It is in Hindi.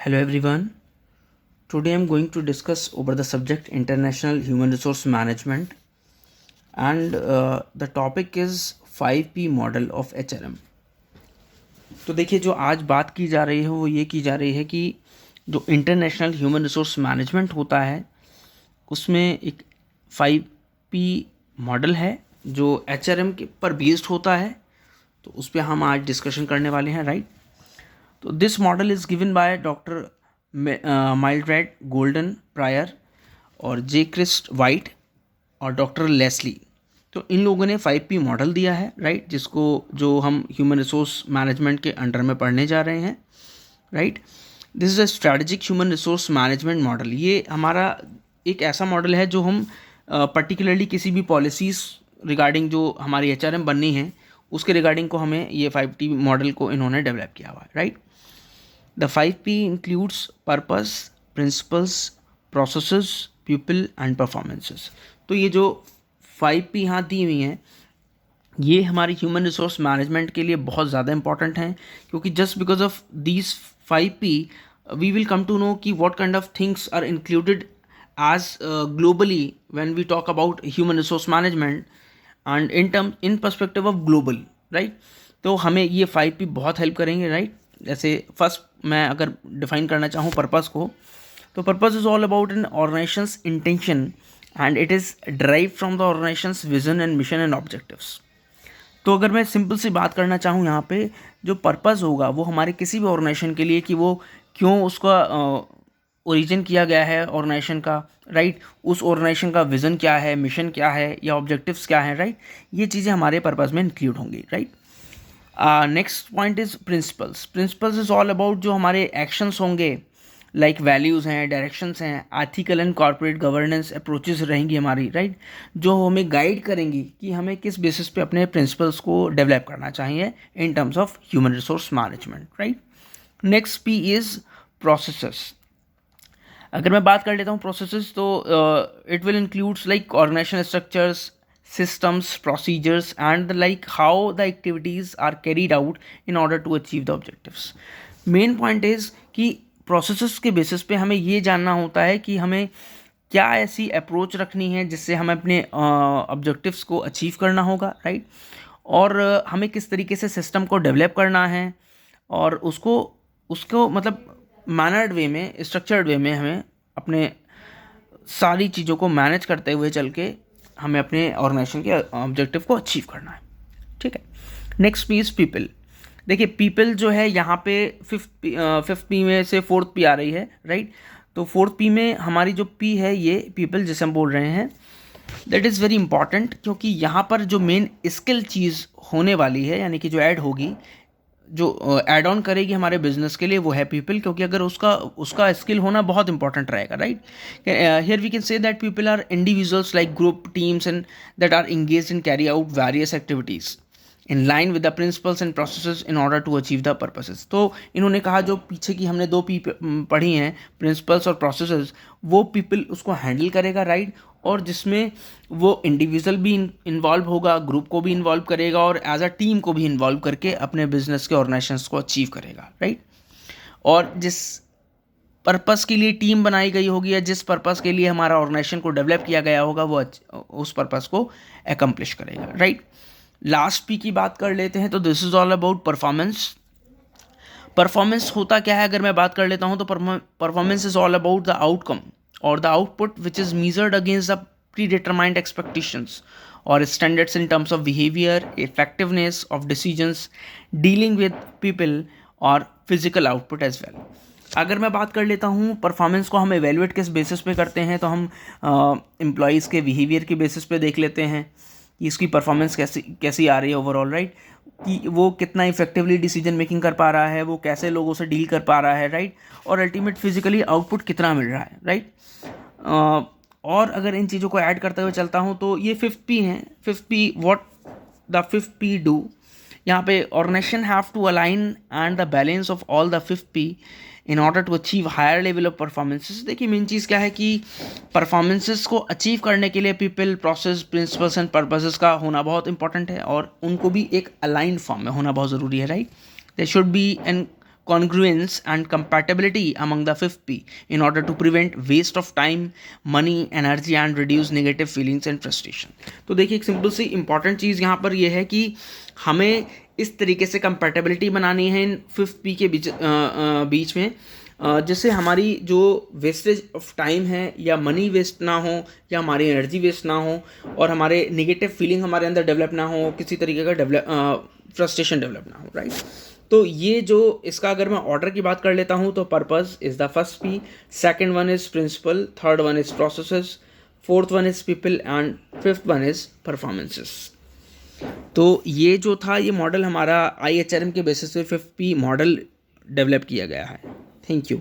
Hello everyone. Today I'm going to discuss over the subject International Human Resource Management and the topic is 5P model of HRM. तो देखिए जो आज बात की जा रही है वो ये की जा रही है कि जो इंटरनेशनल ह्यूमन रिसोर्स मैनेजमेंट होता है उसमें एक 5P मॉडल है जो HRM के पर बेस्ड होता है, तो उस पर हम आज डिस्कशन करने वाले हैं, राइट। तो this model is given by doctor Mildred Golden Pryor और जे क्रिस्ट वाइट और डॉक्टर लेस्ली। तो इन लोगों ने 5P मॉडल दिया है, राइट, जिसको जो हम ह्यूमन रिसोर्स मैनेजमेंट के अंडर में पढ़ने जा रहे हैं, right. This is a strategic human resource management model. ये हमारा एक ऐसा मॉडल है जो हम पर्टिकुलरली किसी भी पॉलिसीज़ रिगार्डिंग जो हमारी HRM बननी है उसके रिगार्डिंग को हमें ये 5P मॉडल को इन्होंने डेवलप किया हुआ है, right. The 5P includes purpose, principles, processes, people and performances। तो ये जो 5P यहाँ दी हुई हैं ये हमारी ह्यूमन रिसोर्स मैनेजमेंट के लिए बहुत ज़्यादा इंपॉर्टेंट हैं, क्योंकि just because of these 5P we will come to know कि what kind of things are included as globally when we talk about human resource management and in perspective of global, right। तो हमें ये 5P बहुत हेल्प करेंगे, राइट। जैसे फर्स्ट मैं अगर डिफाइन करना चाहूँ पर्पस को, तो purpose is all about an organisations intention and it is drive from the organisations vision and mission and objectives. तो अगर मैं सिंपल सी बात करना चाहूँ यहाँ पे, जो पर्पस होगा वो हमारे किसी भी ऑर्गेनाइजेशन के लिए कि वो क्यों उसका ओरिजिन किया गया है ऑर्गेनाइजेशन का, राइट, उस ऑर्गेनाइजेशन का विज़न क्या है, मिशन क्या है या ऑब्जेक्टिव्स क्या है, राइट, ये चीज़ें हमारे पर्पस में इंक्लूड होंगी, right. Next point is principles. Principles is all about जो हमारे एक्शंस होंगे, लाइक वैल्यूज़ हैं, डायरेक्शंस हैं, ethical and corporate governance approaches रहेंगी हमारी, राइट, जो हमें गाइड करेंगी कि हमें किस बेसिस पे अपने प्रिंसिपल्स को डेवलप करना चाहिए in terms of human resource management, right. Next P is processes. अगर मैं बात कर लेता हूँ प्रोसेसेस, तो it will includes like organisation structures, systems, procedures and like how the activities are carried out in order to achieve the objectives। Main point is कि प्रोसेसेस के बेसिस पे हमें ये जानना होता है कि हमें क्या ऐसी अप्रोच रखनी है जिससे हमें अपने ऑब्जेक्टिव्स को अचीव करना होगा, राइट, और हमें किस तरीके से सिस्टम को डेवलप करना है और उसको मतलब मैनर्ड वे में, स्ट्रक्चर्ड वे में हमें अपने सारी चीज़ों को मैनेज करते हुए चल के हमें अपने ऑर्गेनाइजेशन के ऑब्जेक्टिव को अचीव करना है, ठीक है। Next P is people. देखिए पीपल जो है यहाँ पे फिफ्थ P में से 4th P आ रही है, राइट। तो 4th P में हमारी जो P है ये पीपल जिसे हम बोल रहे हैं, दैट इज़ वेरी इंपॉर्टेंट, क्योंकि यहाँ पर जो मेन स्किल चीज़ होने वाली है यानी कि जो ऐड होगी, जो ऐड ऑन करेगी हमारे बिजनेस के लिए, वो है पीपल, क्योंकि अगर उसका स्किल होना बहुत इंपॉर्टेंट रहेगा, right. Here we can say that people are individuals like group teams and that are engaged in carry out various activities in line with the principles and processes in order to achieve the purposes. तो इन्होंने कहा जो पीछे की हमने 2P पढ़ी हैं, प्रिंसिपल्स और प्रोसेसेस, वो पीपल उसको हैंडल करेगा, राइट, और जिसमें वो इंडिविजुअल भी इन्वॉल्व होगा, ग्रुप को भी इन्वॉल्व करेगा और एज अ टीम को भी इन्वॉल्व करके अपने बिजनेस के ऑर्गेनाइजेशंस को अचीव करेगा, राइट। और जिस पर्पस के लिए टीम बनाई गई होगी या जिस पर्पस के लिए हमारा ऑर्गेनाइजेशन को डेवलप किया गया होगा वो उस पर्पस को एकम्प्लिश करेगा, राइट। लास्ट P की बात कर लेते हैं, तो this is all about performance. Performance होता क्या है अगर मैं बात कर लेता हूँ, तो performance is all about the outcome और the output which is measured against the predetermined expectations or standards in terms of behavior, effectiveness of decisions, dealing with people और physical output as well। अगर मैं बात कर लेता हूँ परफॉर्मेंस को हम एवेलुएट किस बेसिस पे करते हैं, तो हम एम्प्लॉयज़ के बिहेवियर के बेसिस पे देख लेते हैं कि इसकी परफॉर्मेंस कैसी आ रही है ओवरऑल, राइट, कि वो कितना इफेक्टिवली डिसीजन मेकिंग कर पा रहा है, वो कैसे लोगों से डील कर पा रहा है, राइट, और अल्टीमेट फिजिकली आउटपुट कितना मिल रहा है, राइट। और अगर इन चीज़ों को ऐड करते हुए चलता हूँ तो ये 5th P हैं। 5th P what the 5th P do, यहाँ पे organisation have to align and the balance of all the 5th P in order to achieve higher level of performances. देखिए मेन चीज़ क्या है कि परफॉर्मेंसेस को अचीव करने के लिए people, process, principles and purposes का होना बहुत इंपॉर्टेंट है और उनको भी एक अलाइंड फॉर्म में होना बहुत ज़रूरी है, right. They should be in congruence and compatibility among the 5P in order to prevent waste of time, money, energy and reduce negative feelings and frustration. तो देखिए एक सिंपल सी इंपॉर्टेंट चीज़ यहाँ पर यह है कि हमें इस तरीके से कंपैटिबिलिटी बनानी है इन 5P के बीच में जिससे हमारी जो वेस्टेज ऑफ टाइम है या मनी वेस्ट ना हो या हमारी एनर्जी वेस्ट ना हो और हमारे नेगेटिव फीलिंग हमारे अंदर डेवलप ना हो, किसी तरीके का फ्रस्ट्रेशन डेवलप ना हो, राइट. तो ये जो इसका अगर मैं ऑर्डर की बात कर लेता हूँ तो purpose is the first P, second one is principle, third one is processes, fourth one is people and fifth one is performances. तो ये जो था ये मॉडल हमारा IHRM के बेसिस पे 5P मॉडल डेवलप किया गया है. Thank you.